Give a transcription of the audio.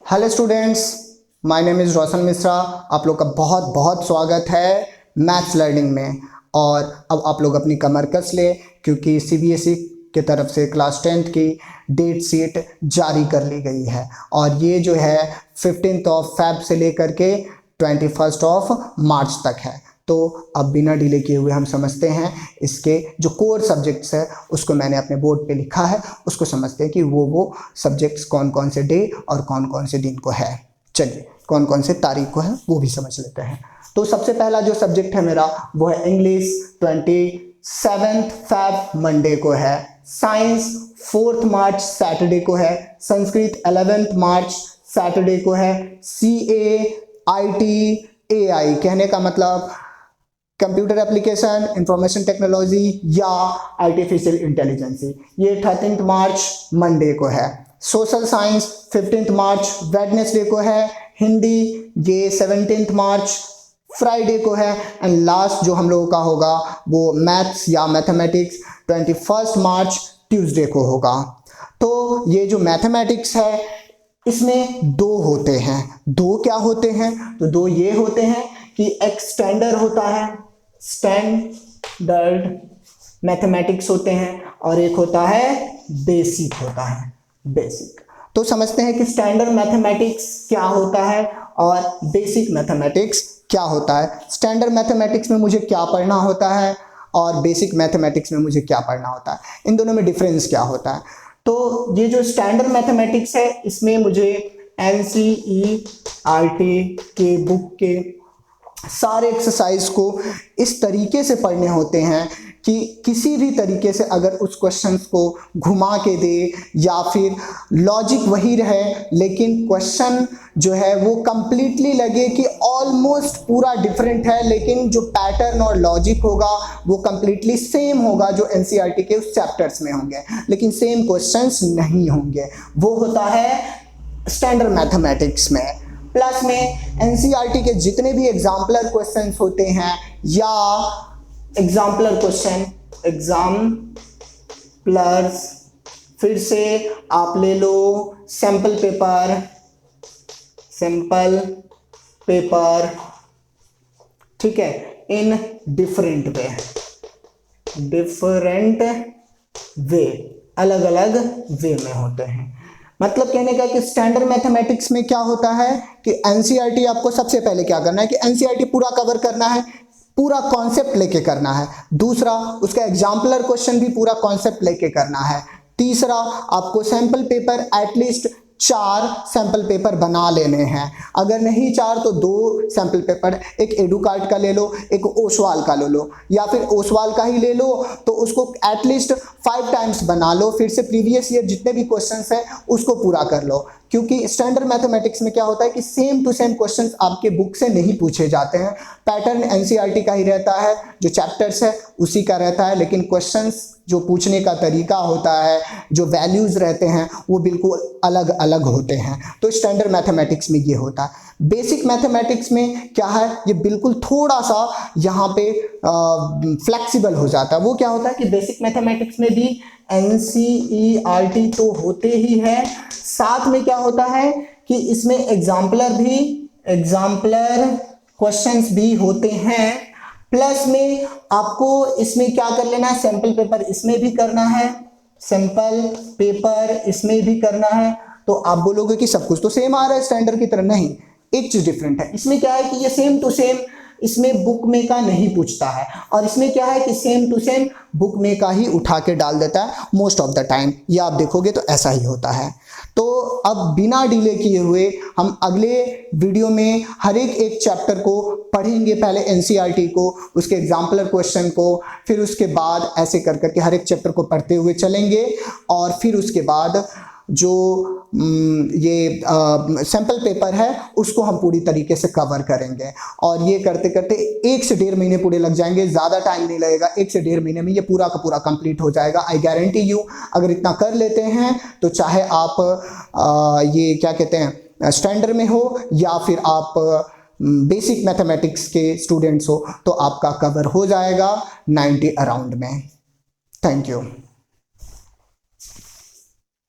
Hello students, my name is Roshan Mishra. आप लोग का बहुत बहुत स्वागत है मैथ्स लर्निंग में। और अब आप लोग अपनी कमर कस ले, क्योंकि सीबीएसई की तरफ से क्लास 10th की डेट शीट जारी कर ली गई है। और ये जो है 15 फ़रवरी से लेकर के 21 मार्च तक है। तो अब बिना डिले किए हुए हम समझते हैं इसके जो कोर सब्जेक्ट्स है, उसको मैंने अपने बोर्ड पे लिखा है, उसको समझते हैं कि वो सब्जेक्ट्स कौन कौन से डे और कौन कौन से दिन को है। चलिए, कौन कौन से तारीख को है वो भी समझ लेते हैं। तो सबसे पहला जो सब्जेक्ट है मेरा वो है इंग्लिश, 27 फ़रवरी मंडे को है। साइंस 4 मार्च सैटरडे को है। संस्कृत 11 मार्च सैटरडे को है। CA IT AI कहने का मतलब कंप्यूटर एप्लीकेशन, इंफॉर्मेशन टेक्नोलॉजी या आर्टिफिशियल इंटेलिजेंस, ये 13 मार्च मंडे को है। सोशल साइंस 15 मार्च वेडनेसडे को है। हिंदी ये 17 मार्च फ्राइडे को है। एंड लास्ट जो हम लोगों का होगा वो मैथ्स या मैथमेटिक्स 21 मार्च ट्यूसडे को होगा। तो ये जो मैथमेटिक्स है इसमें दो होते हैं। दो क्या होते हैं? तो दो ये होते हैं कि एक स्टैंडर्ड होता है, स्टैंडर्ड मैथमेटिक्स होते हैं, और एक होता है बेसिक होता है, बेसिक। तो समझते हैं कि स्टैंडर्ड मैथमेटिक्स क्या होता है और बेसिक मैथमेटिक्स क्या होता है। स्टैंडर्ड मैथमेटिक्स में मुझे क्या पढ़ना होता है और बेसिक मैथमेटिक्स में मुझे क्या पढ़ना होता है, इन दोनों में डिफरेंस क्या होता है। तो ये जो स्टैंडर्ड मैथमेटिक्स है इसमें मुझे NCERT के बुक के सारे एक्सरसाइज को इस तरीके से पढ़ने होते हैं कि किसी भी तरीके से अगर उस क्वेश्चंस को घुमा के दे या फिर लॉजिक वही रहे, लेकिन क्वेश्चन जो है वो कंप्लीटली लगे कि ऑलमोस्ट पूरा डिफरेंट है, लेकिन जो पैटर्न और लॉजिक होगा वो कंप्लीटली सेम होगा जो NCERT के उस चैप्टर्स में होंगे, लेकिन सेम क्वेश्चंस नहीं होंगे। वो होता है स्टैंडर्ड मैथमेटिक्स में। प्लस में NCERT के जितने भी एग्जाम्पलर क्वेश्चंस होते हैं या एग्जाम्पलर क्वेश्चन, एग्जाम्पलर्स, फिर से आप ले लो सैंपल पेपर, ठीक है, इन डिफरेंट वे, अलग अलग वे में होते हैं। मतलब कहने का कि स्टैंडर्ड मैथमेटिक्स में क्या होता है कि NCERT आपको सबसे पहले क्या करना है कि NCERT पूरा कवर करना है, पूरा कॉन्सेप्ट लेके करना है। दूसरा, उसका एग्जाम्पलर क्वेश्चन भी पूरा कॉन्सेप्ट लेके करना है। तीसरा, आपको sample paper at least 4 sample paper बना लेने हैं। अगर नहीं 4 तो 2 सैंपल पेपर, एक एडुकार्ट का ले लो, एक ओसवाल का ले लो, या फिर ओसवाल का ही ले लो तो उसको एटलीस्ट 5 टाइम्स बना लो, फिर से प्रीवियस ईयर जितने भी क्वेश्चंस हैं उसको पूरा कर लो। क्योंकि स्टैंडर्ड मैथमेटिक्स में क्या होता है कि सेम टू सेम क्वेश्चंस आपके बुक से नहीं पूछे जाते हैं। पैटर्न NCERT का ही रहता है, जो चैप्टर्स है उसी का रहता है, लेकिन क्वेश्चंस जो पूछने का तरीका होता है, जो वैल्यूज रहते हैं वो बिल्कुल अलग अलग होते हैं। तो स्टैंडर्ड मैथमेटिक्स में ये होता है। बेसिक मैथमेटिक्स में क्या है, ये बिल्कुल थोड़ा सा यहाँ पे फ्लेक्सिबल हो जाता है। वो क्या होता है कि बेसिक मैथमेटिक्स में भी NCERT तो होते ही है, साथ में क्या होता है कि इसमें एग्जाम्पलर क्वेश्चंस भी होते हैं। प्लस में आपको इसमें क्या कर लेना है, सैंपल पेपर इसमें भी करना है, सैंपल पेपर इसमें भी करना है। तो आप बोलोगे कि सब कुछ तो सेम आ रहा है स्टैंडर्ड की तरह, नहीं, एक चीज डिफरेंट है। इसमें क्या है कि ये सेम टू सेम इसमें बुक में का नहीं पूछता है, और इसमें क्या है कि सेम टू सेम बुक में का ही उठा के डाल देता है मोस्ट ऑफ द टाइम। ये आप देखोगे तो ऐसा ही होता है। तो अब बिना डिले किए हुए हम अगले वीडियो में हर एक चैप्टर को पढ़ेंगे। पहले NCERT को, उसके एग्जाम्पलर क्वेश्चन को, फिर उसके बाद ऐसे कर करके हर एक चैप्टर को पढ़ते हुए चलेंगे। और फिर उसके बाद जो ये सैंपल पेपर है उसको हम पूरी तरीके से कवर करेंगे। और ये करते करते 1 से 1.5 महीने पूरे लग जाएंगे, ज़्यादा टाइम नहीं लगेगा। 1 से 1.5 महीने में ये पूरा का पूरा कंप्लीट हो जाएगा। आई गारंटी यू, अगर इतना कर लेते हैं तो चाहे आप ये क्या कहते हैं स्टैंडर्ड में हो या फिर आप बेसिक मैथमेटिक्स के स्टूडेंट्स हो, तो आपका कवर हो जाएगा 90 अराउंड में। Thank you.